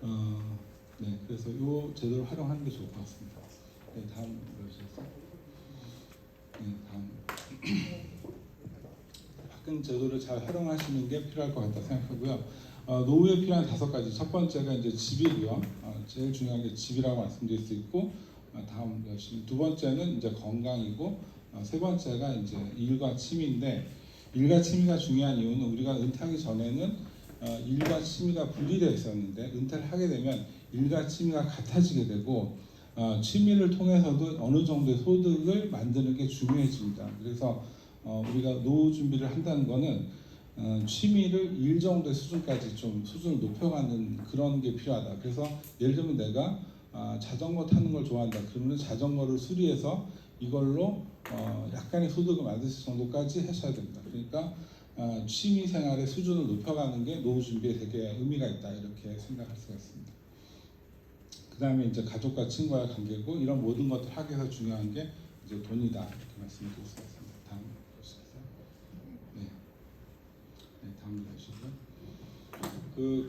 네, 그래서 이 제도를 활용하는 게 좋을 것 같습니다. 네, 다음 보여주세요. 네, 다음. 박근 제도를 잘 활용하시는 게 필요할 것 같다 생각하고요. 노후에 필요한 5가지. 첫 번째가 이제 집이고요. 제일 중요한 게 집이라고 말씀드릴 수 있고, 다음 열심히. 두 번째는 이제 건강이고, 세 번째가 이제 일과 취미인데, 일과 취미가 중요한 이유는 우리가 은퇴하기 전에는 일과 취미가 분리되어 있었는데 은퇴를 하게 되면 일과 취미가 같아지게 되고 취미를 통해서도 어느 정도의 소득을 만드는 게 중요해집니다. 그래서 우리가 노후 준비를 한다는 거는 취미를 일 정도의 수준까지 좀 수준을 높여가는 그런 게 필요하다. 그래서 예를 들면 내가 자전거 타는 걸 좋아한다. 그러면 자전거를 수리해서 이걸로 약간의 소득을 만들 수 정도까지 하셔야 됩니다. 그러니까 취미 생활의 수준을 높여가는 게 노후 준비에 되게 의미가 있다 이렇게 생각할 수가 있습니다. 그 다음에 이제 가족과 친구와의 관계고 이런 모든 것들 하기 위해서 중요한 게 이제 돈이다 이렇게 말씀을 드릴 수가 있습니다. 다음 보시겠어요? 네, 네 다음 보시고요.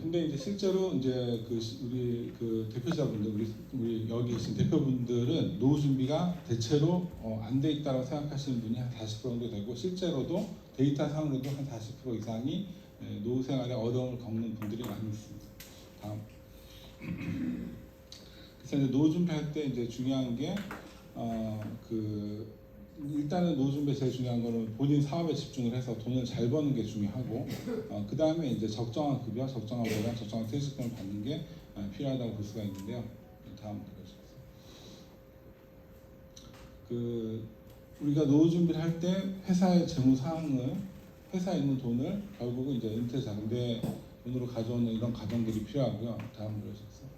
근데 이제 실제로 이제 우리 대표자분들 우리 여기 계신 대표분들은 노후 준비가 대체로 안 돼 있다고 생각하시는 분이 한 40% 정도 되고 실제로도 데이터 상으로도 한 40% 이상이 노후 생활에 어려움을 겪는 분들이 많이 있습니다. 다음. 그래서 이제 노후 준비할 때 이제 중요한 게 일단은 노후 준비에 제일 중요한 거는 본인 사업에 집중을 해서 돈을 잘 버는 게 중요하고 그 다음에 이제 적정한 급여, 적정한 보람, 적정한 퇴직금을 받는 게 필요하다고 볼 수가 있는데요. 다음 보시겠어요. 우리가 노후 준비를 할 때 회사의 재무 사항을 회사에 있는 돈을 결국은 이제 은퇴 자금의 돈으로 가져오는 이런 과정들이 필요하고요. 다음 보시겠어요.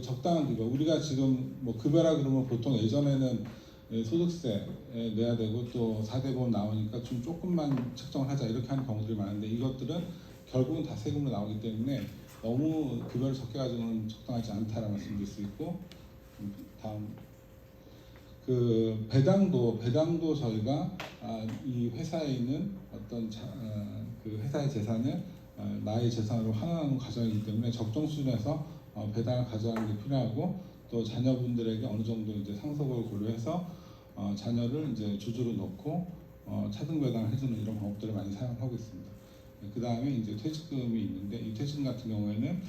적당한 급여. 우리가 지금 뭐 급여라 그러면 보통 예전에는 소득세 내야 되고 또 4대 보험 나오니까 좀 조금만 책정을 하자 이렇게 하는 경우들이 많은데 이것들은 결국은 다 세금으로 나오기 때문에 너무 급여를 적게 가지고는 적당하지 않다라는 말씀드릴 수 있고 다음 배당도 저희가 이 회사에 있는 어떤 그 회사의 재산을 나의 재산으로 환원하는 과정이기 때문에 적정 수준에서 배당을 가져가는 게 필요하고 또 자녀분들에게 어느 정도 이제 상속을 고려해서 자녀를 이제 주주로 넣고 차등 배당을 해주는 이런 방법들을 많이 사용하고 있습니다. 그 다음에 이제 퇴직금이 있는데 이 퇴직금 같은 경우에는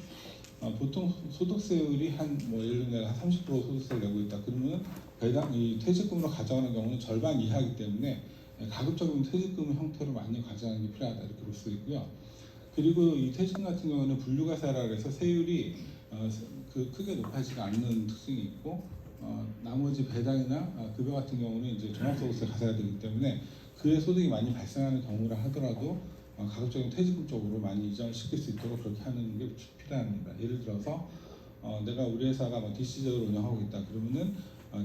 보통 소득세율이 예를 들면 내가 30% 소득세를 내고 있다. 그러면 이 퇴직금으로 가져가는 경우는 절반 이하이기 때문에 가급적이면 퇴직금 형태로 많이 가져가는 게 필요하다 이렇게 볼 수 있고요. 그리고 이 퇴직금 같은 경우는 분류가세라 해서 세율이 크게 높아지지 않는 특징이 있고 나머지 배당이나 급여 같은 경우는 이제 종합소득세 가세가 되기 때문에 그의 소득이 많이 발생하는 경우라 하더라도 가급적인 퇴직금 쪽으로 많이 이전을 시킬 수 있도록 그렇게 하는 게 필요합니다. 예를 들어서 내가 우리 회사가 DC 제도를 운영하고 있다 그러면은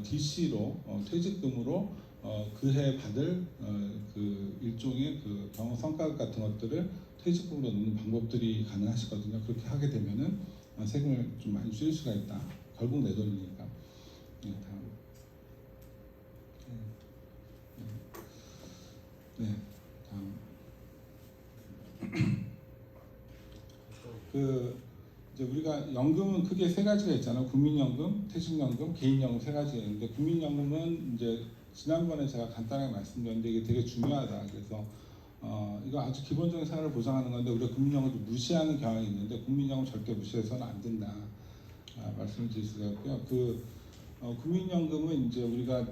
DC로 퇴직금으로 그해 받을 그 일종의 그 경험 성과급 같은 것들을 퇴직금으로 넣는 방법들이 가능하시거든요. 그렇게 하게 되면은 세금을 좀 많이 줄일 수가 있다. 결국 내 돈이니까. 네, 다음. 네, 다음. 이제 우리가 연금은 크게 3가지가 있잖아요. 국민연금, 퇴직연금, 개인연금 3가지가 있는데 국민연금은 이제 지난번에 제가 간단하게 말씀드렸는데 이게 되게 중요하다. 그래서 이거 아주 기본적인 생활을 보장하는 건데 우리가 국민연금을 무시하는 경향이 있는데 국민연금 절대 무시해서는 안 된다. 말씀을 드릴 수가 있고요. 국민연금은 이제 우리가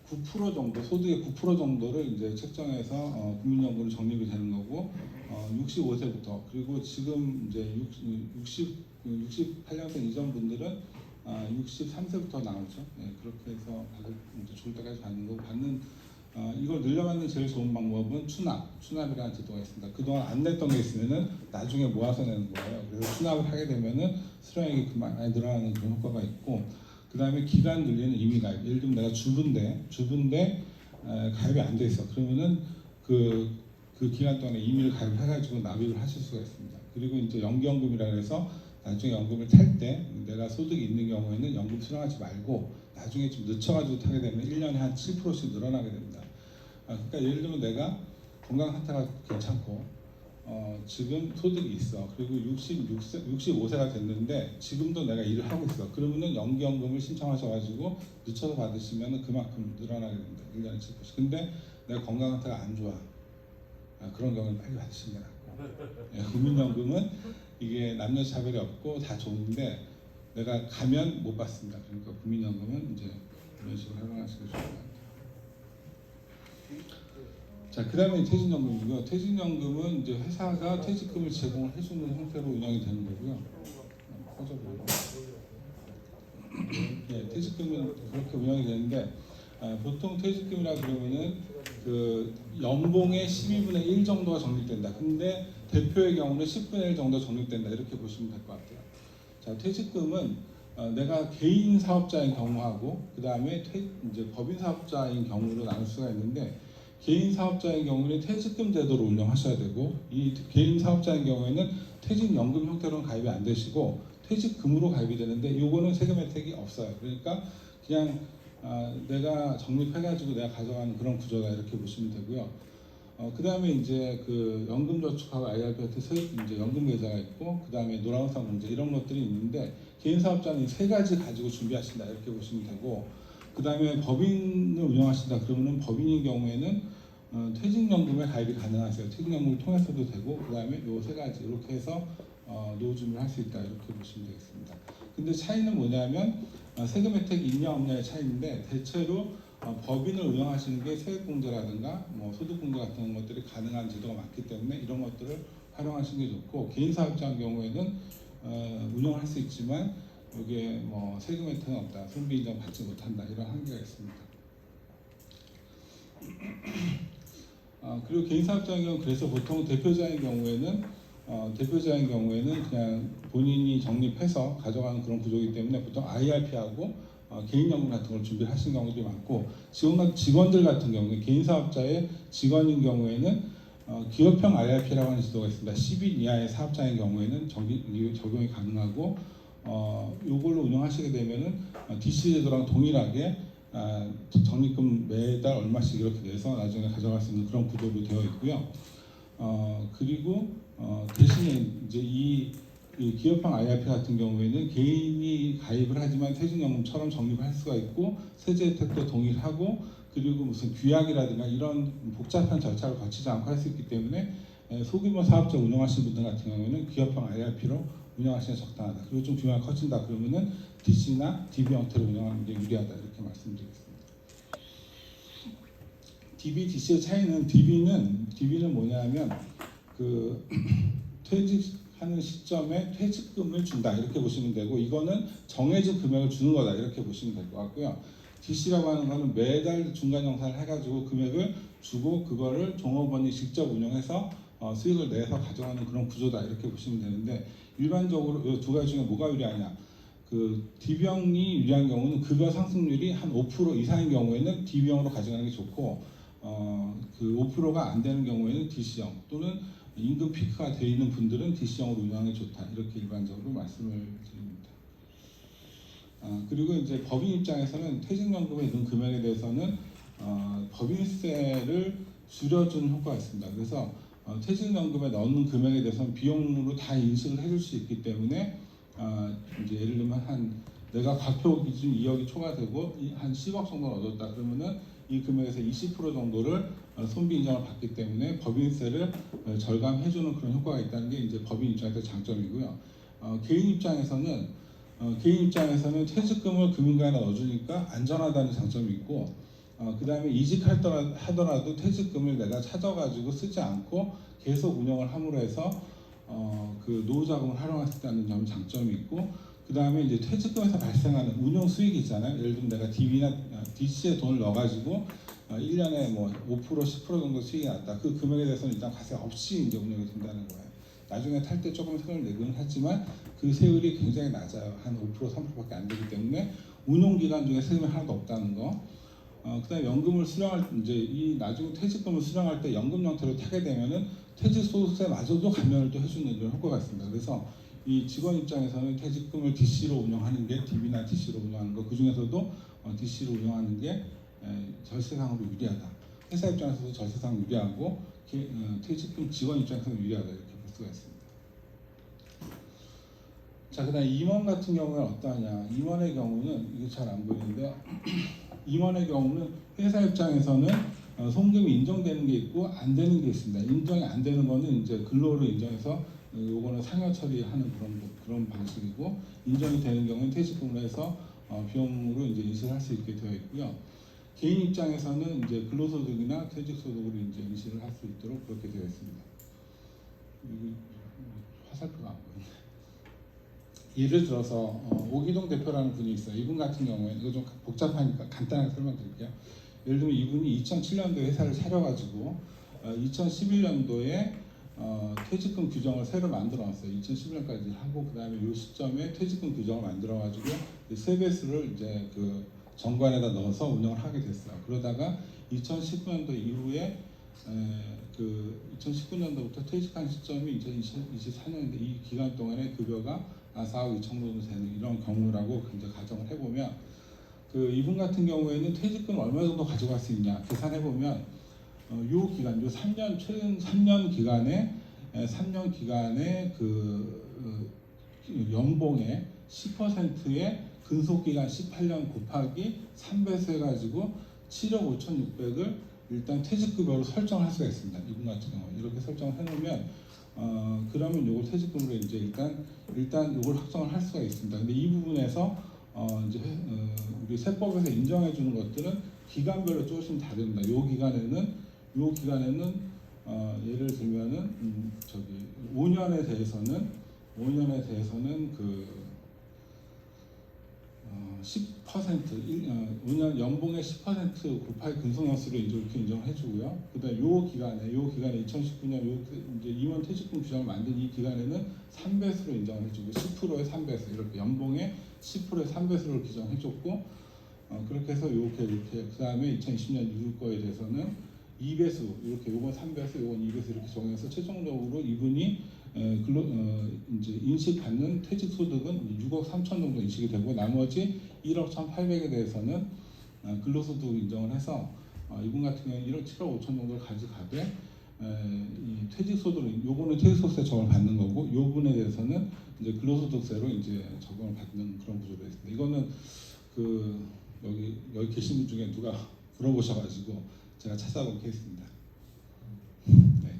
9% 정도 소득의 9% 정도를 이제 책정해서 국민연금으로 적립이 되는 거고 65세부터 그리고 지금 이제 68년생 이전 분들은 63세부터 나오죠. 네, 그렇게 해서 이제 죽을 때까지 받는 거 이걸 늘려받는 제일 좋은 방법은 추납이라는 제도가 있습니다. 그동안 안 냈던 게 있으면은 나중에 모아서 내는 거예요. 그래서 추납을 하게 되면은 수령액이 많이 늘어나는 그런 효과가 있고 그 다음에 기간 늘리는 임의가입. 예를 들면 내가 주부인데 가입이 안 돼 있어. 그러면은 그 기간 동안에 임의를 가입해가지고 납입을 하실 수가 있습니다. 그리고 이제 연기연금이라 해서 나중에 연금을 탈 때 내가 소득이 있는 경우에는 연금 수령하지 말고 나중에 좀 늦춰가지고 타게 되면 1년에 한 7%씩 늘어나게 됩니다. 그러니까 예를 들면 내가 건강 상태가 괜찮고 지금 소득이 있어. 그리고 65세가 됐는데 지금도 내가 일을 하고 있어. 그러면은 연기연금을 신청하셔가지고 늦춰서 받으시면은 그만큼 늘어나게 됩니다. 1년에 7%. 근데 내가 건강 상태가 안 좋아. 그런 경우는 빨리 받으시는 게 낫고. 국민연금은 이게 남녀 차별이 없고 다 좋은데 내가 가면 못 받습니다. 그러니까 국민연금은 이제 이런 식으로 활용하시는 게 좋습니다. 자, 그 다음에 퇴직연금이고요. 퇴직연금은 이제 회사가 퇴직금을 제공을 해주는 형태로 운영이 되는 거고요. 꺼져버리고. 네, 퇴직금은 그렇게 운영이 되는데 보통 퇴직금이라 그러면은 그 연봉의 12분의 1 정도가 적립된다. 근데 대표의 경우는 10분의 1 정도 적립된다. 이렇게 보시면 될 것 같아요. 자, 퇴직금은 내가 개인 사업자인 경우하고 그 다음에 이제 법인 사업자인 경우로 나눌 수가 있는데 개인 사업자인 경우는 퇴직금 제도로 운영하셔야 되고 이 개인 사업자인 경우에는 퇴직연금 형태로는 가입이 안 되시고 퇴직금으로 가입이 되는데 요거는 세금 혜택이 없어요. 그러니까 그냥 내가 적립해가지고 내가 가져가는 그런 구조다 이렇게 보시면 되고요. 그 다음에 이제 그 연금저축하고 IRP 이제 연금 계좌가 있고 그 다음에 노란우산 공제 이런 것들이 있는데 개인 사업자는 세 가지 가지고 준비하신다 이렇게 보시면 되고 그 다음에 법인을 운영하신다 그러면은 법인인 경우에는 퇴직연금에 가입이 가능하세요. 퇴직연금을 통해서도 되고 그 다음에 요 세 가지 이렇게 해서 노후 준비를 할 수 있다 이렇게 보시면 되겠습니다. 근데 차이는 뭐냐면 세금 혜택이 있냐 없냐의 차이인데 대체로 법인을 운영하시는 게 세액공제라든가 뭐 소득공제 같은 것들이 가능한 제도가 많기 때문에 이런 것들을 활용하시는 게 좋고 개인 사업자의 경우에는 운영할 수 있지만 여기에 뭐 세금 혜택은 없다, 손비 인정 받지 못한다 이런 한계가 있습니다. 그리고 개인 사업자의 경우 그래서 보통 대표자인 경우에는 그냥 본인이 적립해서 가져가는 그런 구조이기 때문에 보통 IRP하고 개인연금 같은 걸 준비하시는 경우도 많고 직원들 같은 경우에 개인 사업자의 직원인 경우에는 기업형 IRP라고 하는 제도가 있습니다. 10인 이하의 사업자인 경우에는 적용이 가능하고 이걸로 운영하시게 되면은 DC 제도랑 동일하게 적립금 매달 얼마씩 이렇게 내서 나중에 가져갈 수 있는 그런 구조로 되어 있고요. 그리고 대신에 이제 이 기업형 IRP 같은 경우에는 개인이 가입을 하지만 퇴직연금처럼 적립을 할 수가 있고 세제 혜택도 동일하고 그리고 무슨 규약이라든가 이런 복잡한 절차를 거치지 않고 할 수 있기 때문에 소규모 사업자 운영하시는 분들 같은 경우에는 기업형 IRP로 운영하시는 게 적당하다. 그리고 좀 규모가 커진다 그러면은 DC나 DB 형태로 운영하는 게 유리하다 이렇게 말씀드리겠습니다. DB, DC의 차이는 DB는 뭐냐면 그 퇴직하는 시점에 퇴직금을 준다 이렇게 보시면 되고 이거는 정해진 금액을 주는 거다 이렇게 보시면 될 것 같고요. DC라고 하는 거는 매달 중간정산을 해가지고 금액을 주고 그거를 종업원이 직접 운영해서 수익을 내서 가져가는 그런 구조다 이렇게 보시면 되는데 일반적으로 이 두 가지 중에 뭐가 유리하냐? 그 DB형이 유리한 경우는 급여 상승률이 한 5% 이상인 경우에는 DB형으로 가져가는 게 좋고 그 5%가 안 되는 경우에는 DC형 또는 임금 피크가 되어 있는 분들은 DC형으로 운영하는 게 좋다 이렇게 일반적으로 말씀을 드립니다. 그리고 이제 법인 입장에서는 퇴직연금에 있는 금액에 대해서는 법인세를 줄여주는 효과가 있습니다. 그래서 퇴직연금에 넣는 금액에 대해서는 비용으로 다 인식을 해줄 수 있기 때문에 이제 예를 들면 내가 과표 기준 2억이 초과되고 한 10억 정도를 얻었다 그러면은 이 금액에서 20% 정도를 손비 인정을 받기 때문에 법인세를 절감해주는 그런 효과가 있다는 게 이제 법인 입장에서 장점이고요. 개인 입장에서는 퇴직금을 금융가에 넣어주니까 안전하다는 장점이 있고 그 다음에 이직하더라도 퇴직금을 내가 찾아가지고 쓰지 않고 계속 운영을 함으로 해서 그 노후자금을 활용할 수 있다는 점 장점이 있고 그 다음에 이제 퇴직금에서 발생하는 운용 수익이 있잖아요. 예를 들면 내가 DB나 DC에 돈을 넣어가지고 1년에 뭐 5% 10% 정도 수익이 났다. 그 금액에 대해서는 일단 과세 없이 이제 운영이 된다는 거예요. 나중에 탈 때 조금 세금을 내긴 하지만 그 세율이 굉장히 낮아요. 한 5% 3%밖에 안 되기 때문에 운용 기간 중에 세금이 하나도 없다는 거. 그다음에 연금을 수령할 이제 이 나중에 퇴직금을 수령할 때 연금 형태로 타게 되면은 퇴직소득세마저도 감면을 또 해주는 이런 효과가 있습니다. 그래서 이 직원 입장에서는 퇴직금을 DC로 운영하는 게 DB나 DC로 운영하는 거, 그 중에서도 DC로 운영하는 게 절세상으로 유리하다. 회사 입장에서도 절세상 유리하고 퇴직금 직원 입장에서는 유리하다 이렇게 볼 수가 있습니다. 자, 그다음 임원 같은 경우는 어떠하냐? 임원의 경우는 이게 잘 안 보이는데 임원의 경우는 회사 입장에서는 송금이 인정되는 게 있고 안 되는 게 있습니다. 인정이 안 되는 거는 이제 근로로 인정해서 요거는 상여 처리하는 그런 방식이고, 인정이 되는 경우는 퇴직금으로 해서 비용으로 이제 인식을 할 수 있게 되어 있고요. 개인 입장에서는 이제 근로소득이나 퇴직소득으로 이제 인식을 할 수 있도록 그렇게 되어 있습니다. 화살표가 안 보이네. 예를 들어서 오기동 대표라는 분이 있어요. 이분 같은 경우에 이거 좀 복잡하니까 간단하게 설명드릴게요. 예를 들면 이분이 2007년도에 회사를 차려가지고 2011년도에 퇴직금 규정을 새로 만들어놨어요. 2011년까지 하고 그 다음에 이 시점에 퇴직금 규정을 만들어가지고 세배수를 이제 그 정관에다 넣어서 운영을 하게 됐어요. 그러다가 2019년도 이후에 그 2019년도부터 퇴직한 시점이 2024년인데 이 기간 동안에 급여가 4억 2천 정도 되는 이런 경우라고 이제 가정을 해보면, 그 이분 같은 경우에는 퇴직금 얼마 정도 가져갈 수 있냐 계산해 보면 요 기간, 요 3년 최근 3년 기간에 그 연봉의 10%의 근속 기간 18년 곱하기 3배수 해가지고 7억 5,600을 일단 퇴직급여로 설정할 수가 있습니다. 이분 같은 경우 이렇게 설정을 해놓으면 그러면 요걸 퇴직금으로 이제 일단 요걸 확정을 할 수가 있습니다. 근데 이 부분에서 이제 우리 세법에서 인정해 주는 것들은 기간별로 조금 다릅니다. 요 기간에는 예를 들면은 5년에 대해서는 그 10% 5년 연봉의 10% 곱하기 근속연수로 이렇게 인정을 해주고요. 그다음 요 기간에 2019년 이제 임원 퇴직금 규정을 만든 이 기간에는 3배수로 인정을 해주고 10%의 3배수 이렇게 연봉의 10%의 3배수를 규정해줬고 그렇게 해서 이렇게 그다음에 2020년 이후 거에 대해서는 2배수 이렇게 요건 3배수 요건 2배수 이렇게 정해서 최종적으로 이분이 이제 인식받는 퇴직소득은 6억 3천 정도 인식이 되고 나머지 1억 1,800에 대해서는 근로소득 인정을 해서 이분 같은 경우는 1억 7억 5천 정도를 가져가되 이 퇴직소득은 요거는 퇴직소득세 적용을 받는 거고 요분에 대해서는 이제 근로소득세로 이제 적용을 받는 그런 구조로 있습니다. 이거는 그 여기 계신 분 중에 누가 물어보셔가지고 제가 찾아본 케이스입니다. 네.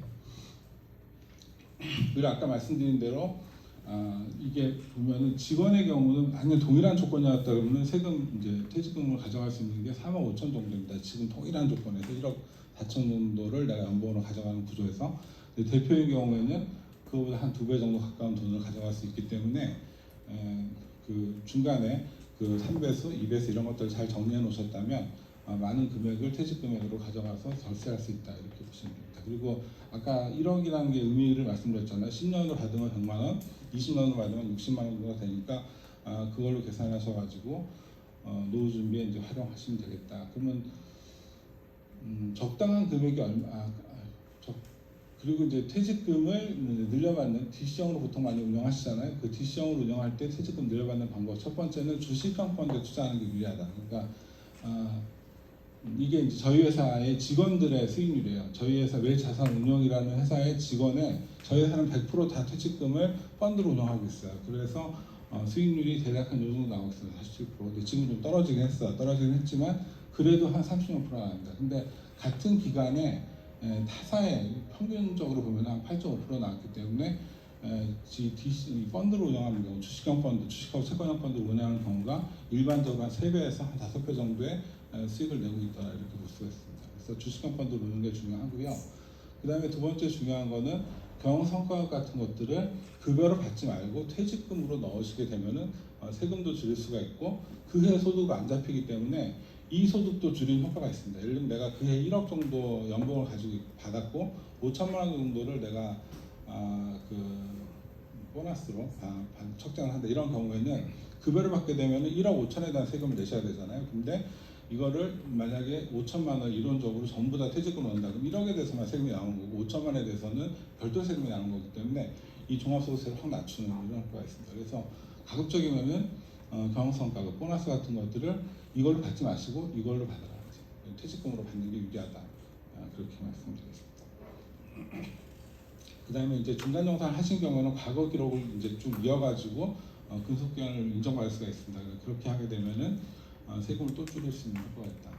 그리고 아까 말씀드린 대로 이게 보면은 직원의 경우는 만약 동일한 조건이었다 그러면 세금 이제 퇴직금을 가져갈 수 있는 게 3억 5천 정도입니다. 지금 동일한 조건에서 1억 4천 정도를 내가 연봉으로 가져가는 구조에서 대표의 경우에는 그거보다 한 2배 정도 가까운 돈을 가져갈 수 있기 때문에 그 중간에 그 3배수, 2배수 이런 것들을 잘 정리해 놓으셨다면 많은 금액을 퇴직금액으로 가져가서 절세할 수 있다 이렇게 보시면 됩니다. 그리고 아까 1억이라는 게 의미를 말씀드렸잖아요. 10년으로 받으면 100만 원, 20년으로 받으면 60만 원 정도가 되니까 그걸로 계산하셔가지고 노후 준비에 이제 활용하시면 되겠다. 그러면 적당한 금액이 그리고 이제 퇴직금을 늘려받는 DC형으로 보통 많이 운영하시잖아요. 그 DC형으로 운영할 때 퇴직금 늘려받는 방법 첫 번째는 주식형 펀드에 투자하는 게 유리하다. 그러니까 이게 이제 저희 회사의 직원들의 수익률이에요. 저희 회사 외자산운용이라는 회사의 직원의 저희 회사는 100% 다 퇴직금을 펀드로 운영하고 있어요. 그래서 수익률이 대략 한 요 정도 나오고 있어요. 47%. 근데 지금 좀 떨어지긴 했지만 그래도 한 30% 나옵니다. 근데 같은 기간에 타사에 평균적으로 보면 한 8.5% 나왔기 때문에 DC 펀드로 운영하는 경우, 주식형 펀드, 주식하고 채권형 펀드로 운영하는 경우가 일반적으로 한 3배에서 한 5배 정도의 수익을 내고 있다 이렇게 볼 수가 있습니다. 그래서 주식형 펀드로 넣는 게 중요하고요. 그 다음에 두 번째 중요한 거는 경영성과 같은 것들을 급여로 받지 말고 퇴직금으로 넣으시게 되면은 세금도 줄일 수가 있고 그해 소득이 안 잡히기 때문에 이 소득도 줄이는 효과가 있습니다. 예를 들면 내가 그해 1억 정도 연봉을 가지고 받았고 5천만 원 정도를 내가 그 보너스로 척장을 한다 이런 경우에는 급여를 받게 되면 1억 5천에 대한 세금을 내셔야 되잖아요. 근데 이거를 만약에 5천만 원 이론적으로 전부 다 퇴직금을 넣는다 그럼 1억에 대해서만 세금이 나오는 거고 5천만에 대해서는 별도 세금이 나오는 거기 때문에 이 종합소득세를 확 낮추는 이런 효과가 있습니다. 그래서 가급적이면은 경영성과급, 보너스 같은 것들을 이걸로 받지 마시고 이걸로 받아라. 퇴직금으로 받는 게 유리하다. 그렇게 말씀드리겠습니다. 그다음에 이제 중간 정산을 하신 경우는 과거 기록을 이제 좀 이어가지고 근속기간을 인정받을 수가 있습니다. 그렇게 하게 되면은 세금을 또 줄일 수 있는 효과가 있다.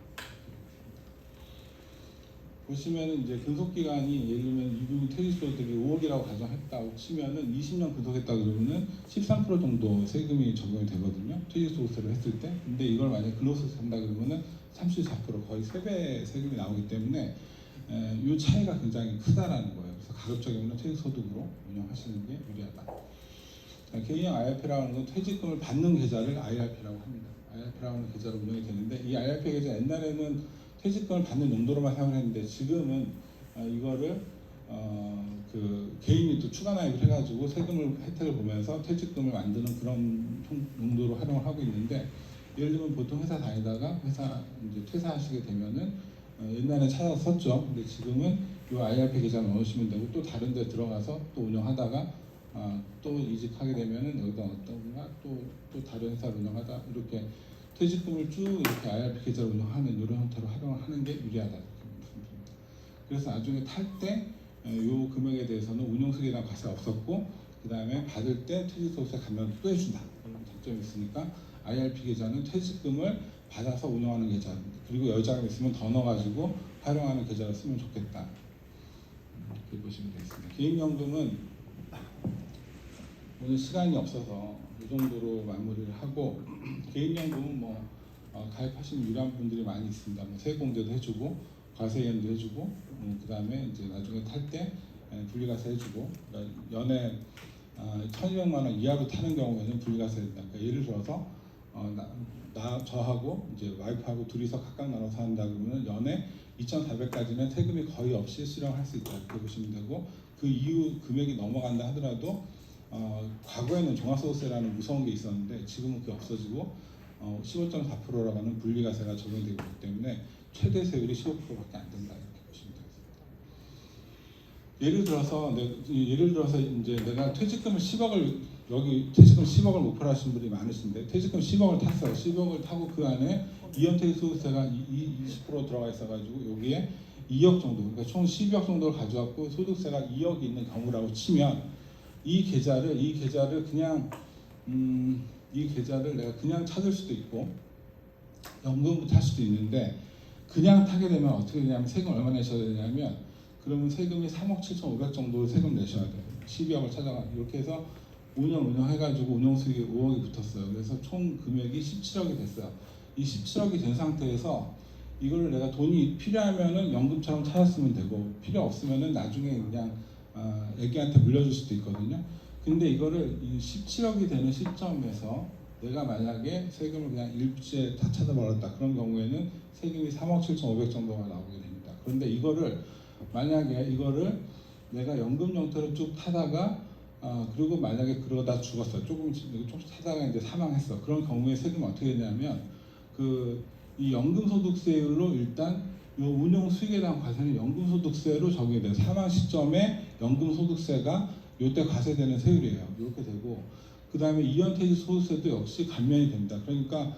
보시면은 이제 근속기간이 예를 들면 유급인 퇴직소득이 5억이라고 가정했다고 치면은 20년 근속했다 그러면은 13% 정도 세금이 적용이 되거든요. 퇴직소득세를 했을 때. 근데 이걸 만약에 근로소득세 한다 그러면은 34% 거의 3배 세금이 나오기 때문에 이 차이가 굉장히 크다라는 거예요. 그래서 가급적이면 퇴직소득으로 운영하시는 게 유리하다. 개인형 IRP라고 하는 건 퇴직금을 받는 계좌를 IRP라고 합니다. IRP라고 하는 계좌로 운영이 되는데 이 IRP 계좌 옛날에는 퇴직금을 받는 용도로만 사용을 했는데 지금은 이거를 그 개인이 또 추가 나입을 해가지고 세금을 혜택을 보면서 퇴직금을 만드는 그런 용도로 활용을 하고 있는데 예를 들면 보통 회사 다니다가 회사 이제 퇴사하시게 되면은 옛날에 찾아서 썼죠. 근데 지금은 이 IRP 계좌 넣으시면 되고 또 다른 데 들어가서 또 운영하다가 또 이직하게 되면은 여기다 넣었다가 또 다른 회사를 운영하다 이렇게 퇴직금을 쭉 이렇게 IRP 계좌를 운영하는 이런 형태로 활용을 하는 게 유리하다 이렇게 말씀드립니다. 그래서 나중에 탈 때 이 금액에 대해서는 운용수익에 대한 과세가 없었고 그 다음에 받을 때 퇴직소득세 감면을 또 해준다 이런 장점이 있으니까 IRP 계좌는 퇴직금을 받아서 운영하는 계좌 그리고 여유자금 있으면 더 넣어가지고 활용하는 계좌를 쓰면 좋겠다 이렇게 보시면 되겠습니다. 개인연금은 오늘 시간이 없어서 이 정도로 마무리를 하고 개인연금은 뭐 가입하시는 유리한 분들이 많이 있습니다. 뭐 세공제도 해주고 과세연도 해주고 그 다음에 이제 나중에 탈 때 분리과세 해주고 그러니까 연에 1,200만 원 이하로 타는 경우에는 분리과세 된다. 그러니까 예를 들어서 저하고 이제 와이프하고 둘이서 각각 나눠서 한다 그러면 연에 2,400까지는 세금이 거의 없이 수령할 수 있다 이렇게 보시면 되고 그 이후 금액이 넘어간다 하더라도 과거에는 종합소득세라는 무서운 게 있었는데 지금은 그게 없어지고 15.4%라고 하는 분리과세가 적용되고 있기 때문에 최대 세율이 15%밖에 안 된다 이렇게 보시면 되겠습니다. 예를 들어서 이제 내가 퇴직금을 10억을 여기 퇴직금 10억을 목표로 하시는 분이 많으신데 퇴직금 10억을 탔어요. 10억을 타고 그 안에 이연퇴직소득세가 20% 들어가 있어가지고 여기에 2억 정도 그러니까 총 12억 정도를 가져왔고 소득세가 2억이 있는 경우라고 치면 이 계좌를 그냥 이 계좌를 내가 그냥 찾을 수도 있고 연금으로 탈 수도 있는데 그냥 타게 되면 어떻게 되냐면 세금 얼마 내셔야 되냐면 그러면 세금이 3억 7,500 정도 세금 내셔야 돼요. 12억을 찾아가 이렇게 해서 운영해가지고 운용수익이 5억이 붙었어요. 그래서 총 금액이 17억이 됐어요. 이 17억이 된 상태에서 이걸 내가 돈이 필요하면은 연금처럼 찾았으면 되고 필요 없으면은 나중에 그냥 애기한테 물려줄 수도 있거든요. 근데 이거를 이 17억이 되는 시점에서 내가 만약에 세금을 그냥 일부째 다 찾아버렸다 그런 경우에는 세금이 3억 7,500 정도가 나오게 됩니다. 그런데 만약에 이거를 내가 연금 형태로 쭉 타다가 그리고 만약에 그러다 죽었어 조금씩 타다가 이제 사망했어 그런 경우에 세금이 어떻게 되냐면 이 연금소득세율로 일단 요 운용 수익에 대한 과세는 연금소득세로 적용이 돼요. 사망 시점에 연금소득세가 요때 과세되는 세율이에요. 이렇게 되고 그 다음에 이연퇴직 소득세도 역시 감면이 됩니다. 그러니까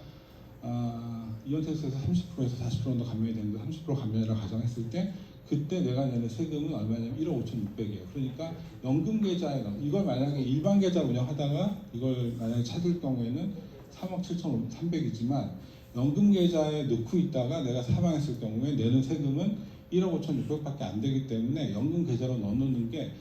이연퇴직세에서 30%에서 40% 정도 감면이 되는데 30% 감면이라고 가정했을 때 그때 내가 내는 세금은 얼마냐면 1억 5,600이에요. 그러니까 연금 계좌에 이걸 만약에 일반 계좌 운영하다가 이걸 만약에 찾을 경우에는 3억 7,300이지만 연금 계좌에 넣고 있다가 내가 사망했을 경우에 내는 세금은 1억 5,600밖에 안 되기 때문에 연금 계좌로 넣어놓는 게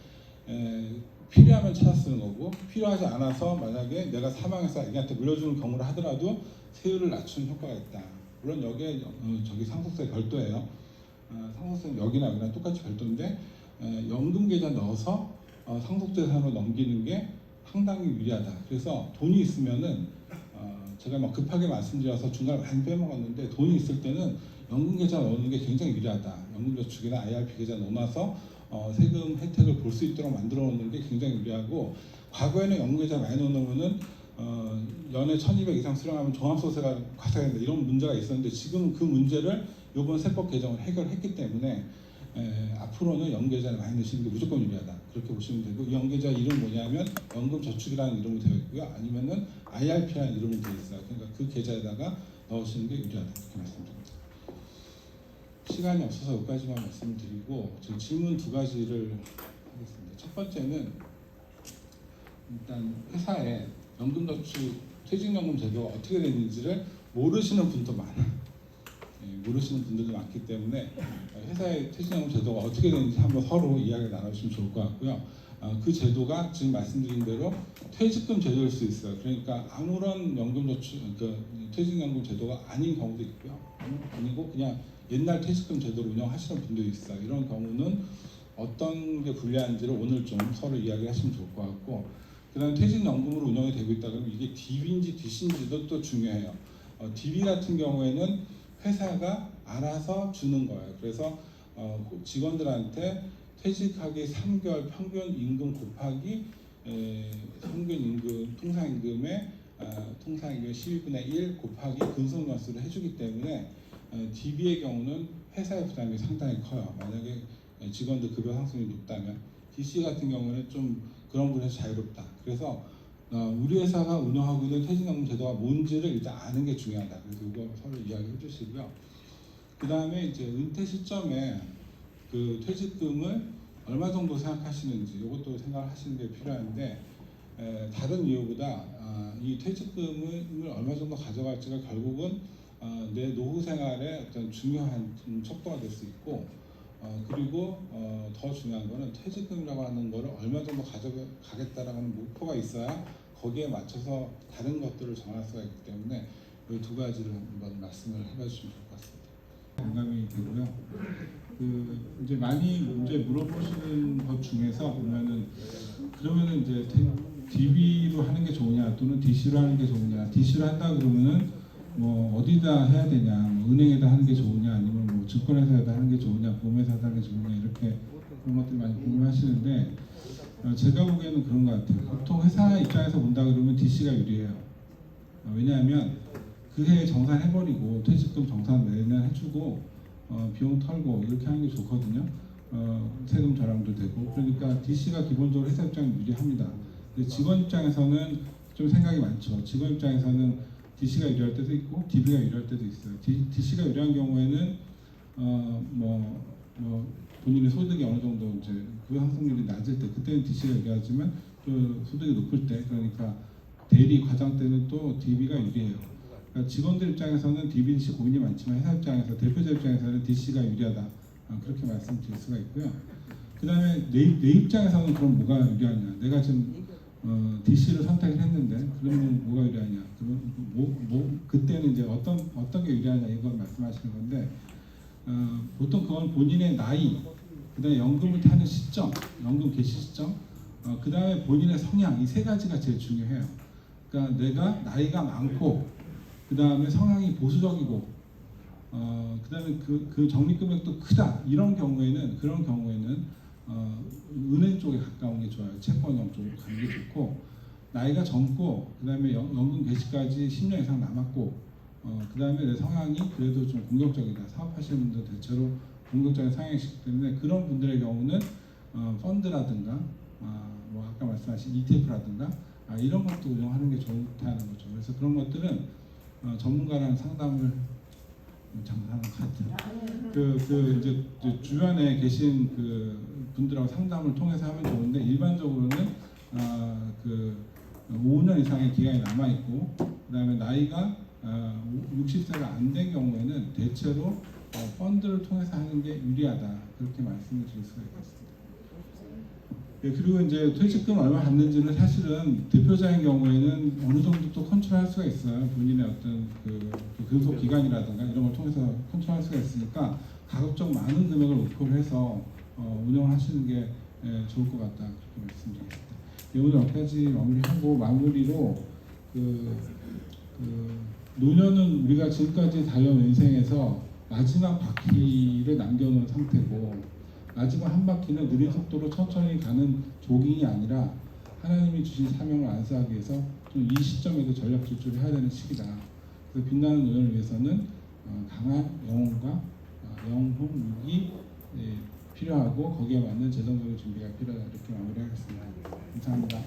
필요하면 찾아 쓰는 거고 필요하지 않아서 만약에 내가 사망해서 애기한테 물려주는 경우를 하더라도 세율을 낮추는 효과가 있다. 물론 여기에 저기 상속세 별도예요. 상속세는 여기나 똑같이 별도인데 연금 계좌 넣어서 상속재산으로 넘기는 게 상당히 유리하다. 그래서 돈이 있으면은 제가 막 급하게 말씀드려서 중간에 많이 빼먹었는데 돈이 있을 때는 연금 계좌 넣는 게 굉장히 유리하다. 연금저축이나 IRP 계좌 넣어놔서 세금 혜택을 볼 수 있도록 만들어 놓는 게 굉장히 유리하고 과거에는 연금 계좌 많이 넣어놓으면은 연에 1,200 이상 수령하면 종합소득세가 과세가 된다 이런 문제가 있었는데 지금은 그 문제를 이번 세법 개정을 해결했기 때문에 앞으로는 연계자를 많이 넣으시는 게 무조건 유리하다 그렇게 보시면 되고 이 연계자 이름 뭐냐면 연금저축이라는 이름으로 되어 있고요 아니면은 IRP라는 이름으로 되어 있어요. 그러니까 그 계좌에다가 넣으시는 게 유리하다 이렇게 말씀드립니다. 시간이 없어서 여기까지만 말씀드리고 제 질문 두 가지를 하겠습니다. 첫 번째는 일단 회사에 연금저축 퇴직연금 제도가 어떻게 되는지를 모르시는 분도 많아요. 모르시는 분들도 많기 때문에 회사의 퇴직연금 제도가 어떻게 되는지 한번 서로 이야기 나눠주시면 좋을 것 같고요. 그 제도가 지금 말씀드린 대로 퇴직금 제도일 수 있어요. 그러니까 아무런 연금저축, 그러니까 퇴직연금 제도가 아닌 경우도 있고요. 아니고 그냥 옛날 퇴직금 제도를 운영하시는 분도 있어요. 이런 경우는 어떤 게 불리한지를 오늘 좀 서로 이야기하시면 좋을 것 같고, 그다음에 퇴직연금으로 운영이 되고 있다 그러면 이게 DB인지 DC인지도 또 중요해요. DB 같은 경우에는 회사가 알아서 주는 거예요. 그래서 직원들한테 퇴직하기 3개월 평균 임금 곱하기 평균 임금 통상임금의 통상임금 12분의 1 곱하기 근속연수를 해주기 때문에 DB의 경우는 회사의 부담이 상당히 커요. 만약에 직원들 급여 상승이 높다면. DC 같은 경우는 좀 그런 부분에서 자유롭다. 그래서 우리 회사가 운영하고 있는 퇴직연금 제도가 뭔지를 일단 아는 게 중요하다. 그래서 이거 서로 이야기해 주시고요. 그 다음에 이제 은퇴 시점에 그 퇴직금을 얼마 정도 생각하시는지 이것도 생각을 하시는 게 필요한데, 다른 이유보다 이 퇴직금을 얼마 정도 가져갈지가 결국은 내 노후 생활의 어떤 중요한 척도가 될 수 있고, 그리고 더 중요한 거는 퇴직금이라고 하는 거를 얼마 정도 가져가겠다라는 목표가 있어야 거기에 맞춰서 다른 것들을 정할 수가 있기 때문에 이 두 가지를 한번 말씀을 해봐주시면 좋을 것 같습니다. 공감이 되고요. 이제 많이 문제 물어보시는 것 중에서 보면은 그러면은 이제 DB로 하는 게 좋으냐 또는 DC로 하는 게 좋으냐, DC로 한다 그러면은 뭐 어디다 해야 되냐, 뭐 은행에다 하는 게 좋으냐, 아니면 뭐 증권회사에다 하는 게 좋으냐, 보험회사에다 하는 게 좋으냐, 이렇게 그런 것들 많이 궁금하시는데, 제가 보기에는 그런 것 같아요. 보통 회사 입장에서 본다 그러면 DC가 유리해요. 왜냐하면 그 해에 정산해버리고 퇴직금 정산 매년 해주고 비용 털고 이렇게 하는 게 좋거든요. 세금 절감도 되고. 그러니까 DC가 기본적으로 회사 입장에 유리합니다. 근데 직원 입장에서는 좀 생각이 많죠. 직원 입장에서는 DC가 유리할 때도 있고 DB가 유리할 때도 있어요. DC가 유리한 경우에는 본인의 소득이 어느 정도 이제 그 상승률이 낮을 때 그때는 DC가 유리하지만 또 소득이 높을 때, 그러니까 대리 과장 때는 또 DB가 유리해요. 그러니까 직원들 입장에서는 DB, DC 고민이 많지만 회사 입장에서, 대표자 입장에서는 DC가 유리하다, 그렇게 말씀드릴 수가 있고요. 그 다음에 내 입장에서는 그럼 뭐가 유리하냐, 내가 지금 DC를 선택을 했는데 그러면 뭐가 유리하냐, 그러면 그때는 이제 어떤 게 유리하냐 이걸 말씀하시는 건데, 보통 그건 본인의 나이, 그 다음에 연금을 타는 시점, 연금 개시 시점, 그 다음에 본인의 성향, 이 세 가지가 제일 중요해요. 그러니까 내가 나이가 많고, 그 다음에 성향이 보수적이고, 그 다음에 그 적립금액도 크다, 그런 경우에는 은행 쪽에 가까운 게 좋아요. 채권형 쪽으로 가는 게 좋고, 나이가 젊고, 그 다음에 연금 개시까지 10년 이상 남았고, 그 다음에 내 성향이 그래도 좀 공격적이다. 사업하시는 분들 대체로 공격적인 성향이시기 때문에 그런 분들의 경우는 펀드라든가 뭐 아까 말씀하신 ETF라든가 이런 것도 운영하는 게 좋다는 거죠. 그래서 그런 것들은 전문가랑 상담을 장사하는 것 같아요. 이제 주변에 계신 그 분들하고 상담을 통해서 하면 좋은데, 일반적으로는 5년 이상의 기간이 남아 있고, 그다음에 나이가 60세가 안 된 경우에는 대체로 펀드를 통해서 하는 게 유리하다, 그렇게 말씀을 드릴 수가 있겠습니다. 네, 그리고 이제 퇴직금 얼마 받는지는 사실은 대표자인 경우에는 어느 정도 또 컨트롤할 수가 있어요. 본인의 어떤 그 근속 기간이라든가 이런 걸 통해서 컨트롤할 수가 있으니까 가급적 많은 금액을 목표로 해서 운영을 하시는 게 좋을 것 같다, 그렇게 말씀드리겠습니다. 네, 오늘 여기까지 마무리하고, 마무리로 노년은 우리가 지금까지 달려온 인생에서 마지막 바퀴를 남겨놓은 상태고, 마지막 한 바퀴는 느린 속도로 천천히 가는 조깅이 아니라 하나님이 주신 사명을 완수하기 위해서 좀 이 시점에도 전력 질주를 해야 되는 시기다. 그래서 빛나는 노년을 위해서는 강한 영혼과 영혼육이 필요하고, 거기에 맞는 재정적인 준비가 필요하다, 이렇게 마무리하겠습니다. 감사합니다.